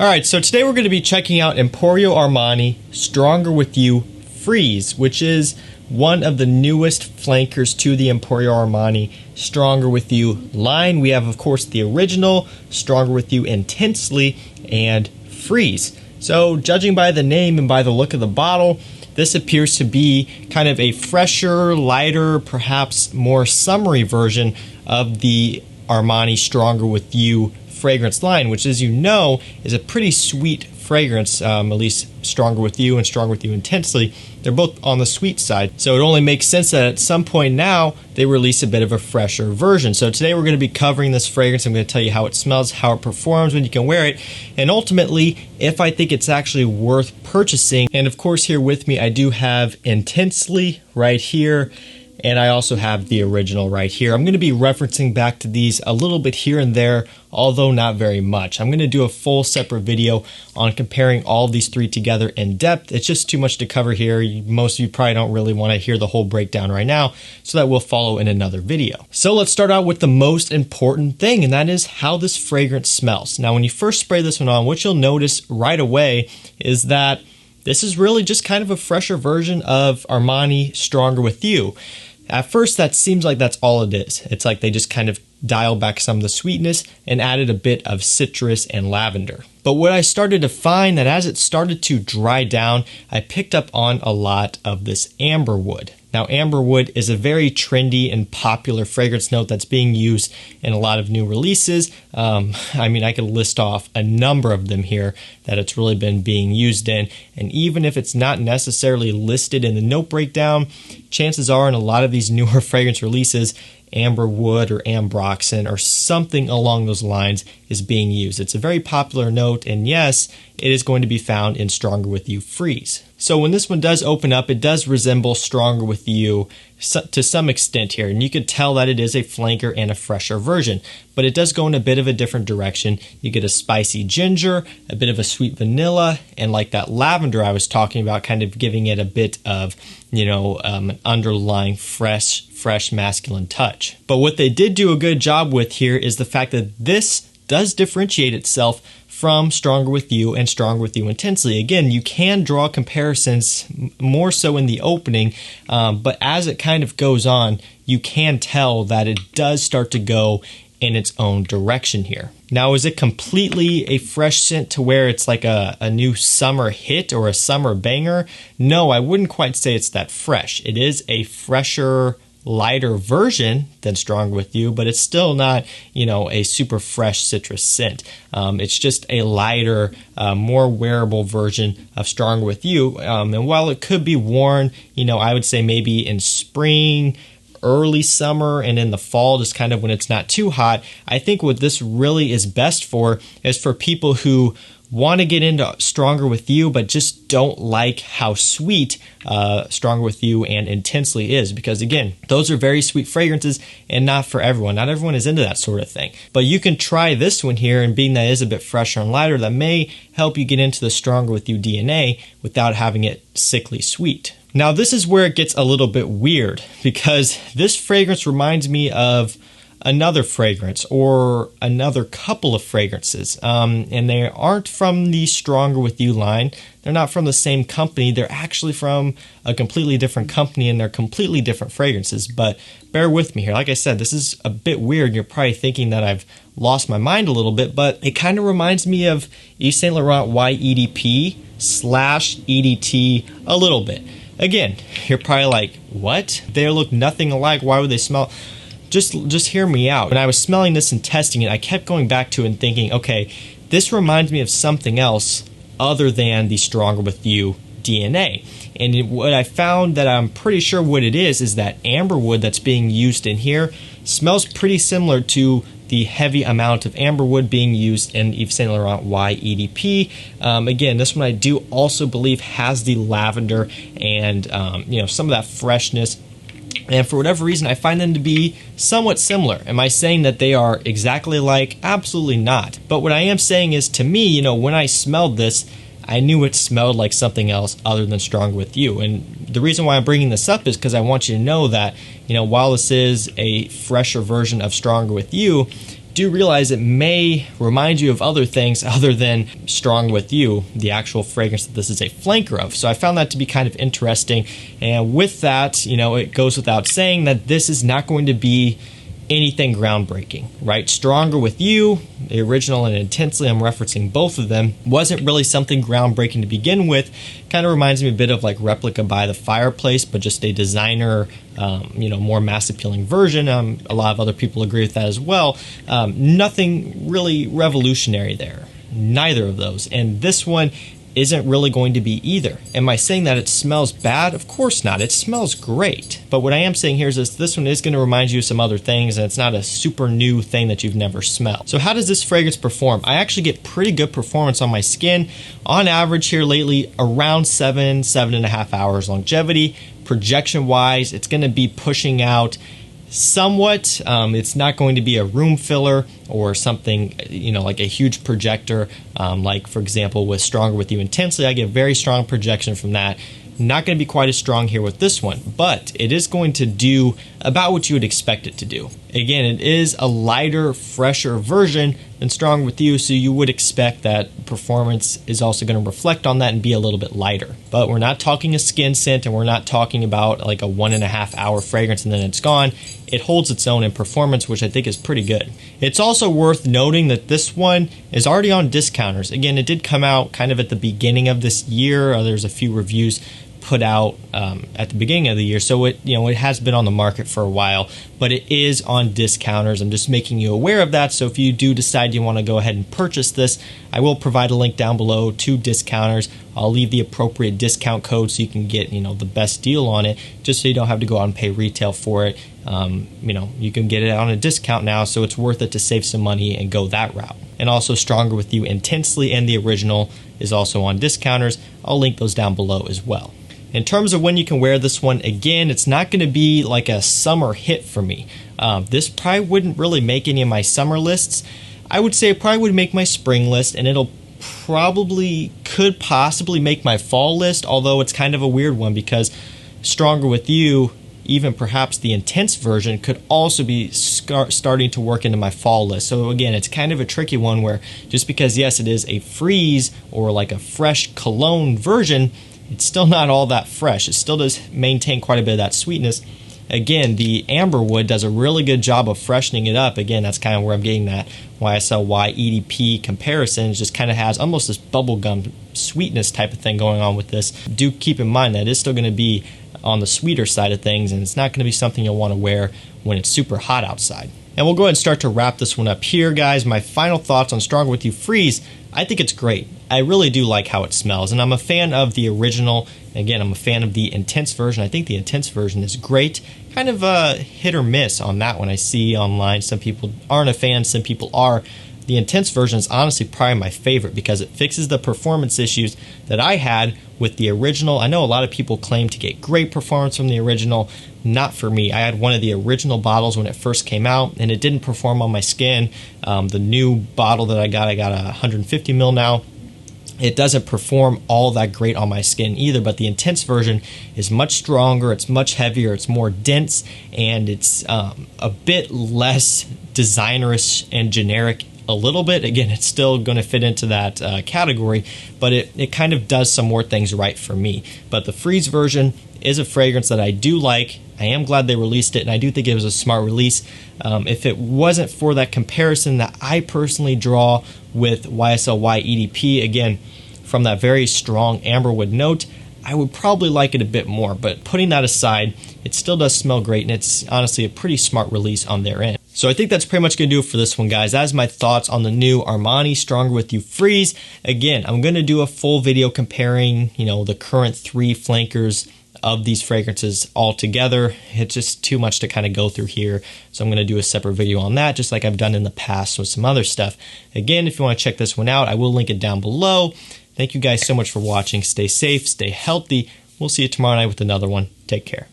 Alright, so today we're going to be checking out Emporio Armani Stronger With You Freeze, which is one of the newest flankers to the Emporio Armani Stronger With You line. We have, of course, the original, Stronger With You Intensely, and Freeze. So, judging by the name and by the look of the bottle, this appears to be kind of a fresher, lighter, perhaps more summery version of the Armani Stronger With You fragrance line, which, as you know, is a pretty sweet fragrance, at least Stronger With You and Stronger With You Intensely. They're both on the sweet side, so it only makes sense that at some point now they release a bit of a fresher version. So today we're going to be covering this fragrance. I'm going to tell you how it smells, how it performs when you can wear it, and ultimately if I think it's actually worth purchasing. And of course, here with me I do have Intensely right here, and I also have the original right here. I'm going to be referencing back to these a little bit here and there, although not very much. I'm going to do a full separate video on comparing all of these three together in depth. It's just too much to cover here. Most of you probably don't really want to hear the whole breakdown right now, so that will follow in another video. So let's start out with the most important thing, and that is how this fragrance smells. Now, when you first spray this one on, what you'll notice right away is that this is really just kind of a fresher version of Armani Stronger With You. At first, that seems like that's all it is. It's like they just kind of dialed back some of the sweetness and added a bit of citrus and lavender. But what I started to find that as it started to dry down, I picked up on a lot of this amberwood. Now, amberwood is a very trendy and popular fragrance note that's being used in a lot of new releases. I mean, I could list off a number of them here that it's really been being used in. And even if it's not necessarily listed in the note breakdown, chances are in a lot of these newer fragrance releases, amberwood or ambroxan or something along those lines is being used. It's a very popular note, and yes, it is going to be found in Stronger With You Freeze. So when this one does open up, it does resemble Stronger With You to some extent here, and you could tell that it is a flanker and a fresher version, but it does go in a bit of a different direction. You get a spicy ginger, a bit of a sweet vanilla, and like that lavender I was talking about, kind of giving it a bit of, an underlying fresh masculine touch. But what they did do a good job with here is the fact that this does differentiate itself from Stronger With You and Stronger With You Intensely. Again, you can draw comparisons more so in the opening, but as it kind of goes on, you can tell that it does start to go in its own direction here. Now, is it completely a fresh scent to where it's like a new summer hit or a summer banger? No, I wouldn't quite say it's that fresh. It is a fresher, lighter version than Stronger With You, but it's still not, a super fresh citrus scent. It's just a lighter, more wearable version of Stronger With You. And while it could be worn, I would say maybe in spring, early summer, and in the fall, just kind of when it's not too hot, I think what this really is best for is for people who want to get into Stronger With You, but just don't like how sweet Stronger With You and Intensely is. Because again, those are very sweet fragrances and not for everyone. Not everyone is into that sort of thing. But you can try this one here, and being that it is a bit fresher and lighter, that may help you get into the Stronger With You DNA without having it sickly sweet. Now, this is where it gets a little bit weird, because this fragrance reminds me of another fragrance or another couple of fragrances, and they aren't from the Stronger With You line. They're not from the same company. They're actually from a completely different company, and they're completely different fragrances. But bear with me here. Like I said, this is a bit weird. You're probably thinking that I've lost my mind a little bit, but it kind of reminds me of Yves Saint Laurent YEDP / EDT a little bit. Again, you're probably like, what? They look nothing alike. Why would they smell? Just hear me out. When I was smelling this and testing it, I kept going back to it and thinking, okay, this reminds me of something else other than the Stronger With You DNA. And what I found that I'm pretty sure what it is that amberwood that's being used in here smells pretty similar to the heavy amount of amberwood being used in Yves Saint Laurent YEDP. Again, this one I do also believe has the lavender and some of that freshness. And for whatever reason, I find them to be somewhat similar. Am I saying that they are exactly alike? Absolutely not. But what I am saying is, to me, when I smelled this, I knew it smelled like something else other than Stronger With You. And the reason why I'm bringing this up is because I want you to know that, while this is a fresher version of Stronger With You, do realize it may remind you of other things other than Strong With You, the actual fragrance that this is a flanker of. So I found that to be kind of interesting. And with that, it goes without saying that this is not going to be anything groundbreaking, right? Stronger With You, the original, and Intensely, I'm referencing both of them, wasn't really something groundbreaking to begin with. Kind of reminds me a bit of like Replica by the Fireplace, but just a designer, more mass appealing version. A lot of other people agree with that as well. Nothing really revolutionary there. Neither of those. And this one isn't really going to be either. Am I saying that it smells bad? Of course not. It smells great. But what I am saying here is this one is going to remind you of some other things, and it's not a super new thing that you've never smelled. So how does this fragrance perform? I actually get pretty good performance on my skin. On average here lately, around 7.5 hours longevity. Projection-wise, it's going to be pushing out somewhat. It's not going to be a room filler or something, like a huge projector. Like, for example, with Stronger With You Intensely, I get very strong projection from that. Not going to be quite as strong here with this one, but it is going to do about what you would expect it to do. Again, it is a lighter, fresher version than Strong With You, so you would expect that performance is also going to reflect on that and be a little bit lighter. But we're not talking a skin scent, and we're not talking about like a 1.5 hour fragrance and then it's gone. It holds its own in performance, which I think is pretty good. It's also worth noting that this one is already on discounters. Again, it did come out kind of at the beginning of this year. There's a few reviews put out at the beginning of the year, so it has been on the market for a while, but it is on discounters. I'm just making you aware of that. So if you do decide you want to go ahead and purchase this, I will provide a link down below to discounters. I'll leave the appropriate discount code so you can get the best deal on it, just so you don't have to go out and pay retail for it. You can get it on a discount now, so it's worth it to save some money and go that route. And also Stronger With You Intensely and the original is also on discounters. I'll link those down below as well. In terms of when you can wear this one, again, it's not going to be like a summer hit for me. This probably wouldn't really make any of my summer lists. I would say it probably would make my spring list, and it'll could possibly make my fall list, although it's kind of a weird one because Stronger With You, even perhaps the intense version, could also be starting to work into my fall list. So again, it's kind of a tricky one where just because, yes, it is a freeze or like a fresh cologne version, it's still not all that fresh. It still does maintain quite a bit of that sweetness. Again, the amberwood does a really good job of freshening it up. Again, that's kind of where I'm getting that YSL EDP comparison. It just kind of has almost this bubblegum sweetness type of thing going on with this. Do keep in mind that it's still going to be on the sweeter side of things, and it's not going to be something you'll want to wear when it's super hot outside. And we'll go ahead and start to wrap this one up here, guys. My final thoughts on Stronger With You Freeze. I think it's great. I really do like how it smells, and I'm a fan of the original. Again, I'm a fan of the intense version. I think the intense version is great. Kind of a hit or miss on that one. I see online some people aren't a fan, some people are. The intense version is honestly probably my favorite because it fixes the performance issues that I had with the original. I know a lot of people claim to get great performance from the original. Not for me. I had one of the original bottles when it first came out, and it didn't perform on my skin. The new bottle that I got a 150 ml now. It doesn't perform all that great on my skin either, but the intense version is much stronger, it's much heavier, it's more dense, and it's a bit less designerish and generic a little bit. Again, it's still going to fit into that category, but it kind of does some more things right for me. But the Freeze version is a fragrance that I do like. I am glad they released it, and I do think it was a smart release. If it wasn't for that comparison that I personally draw with YSL EDP, again, from that very strong amberwood note, I would probably like it a bit more. But putting that aside, it still does smell great, and it's honestly a pretty smart release on their end. So I think that's pretty much going to do it for this one, guys. That is my thoughts on the new Armani Stronger With You Freeze. Again, I'm going to do a full video comparing, the current 3 flankers of these fragrances all together. It's just too much to kind of go through here, so I'm going to do a separate video on that, just like I've done in the past with some other stuff. Again, if you want to check this one out, I will link it down below. Thank you guys so much for watching. Stay safe, stay healthy. We'll see you tomorrow night with another one. Take care.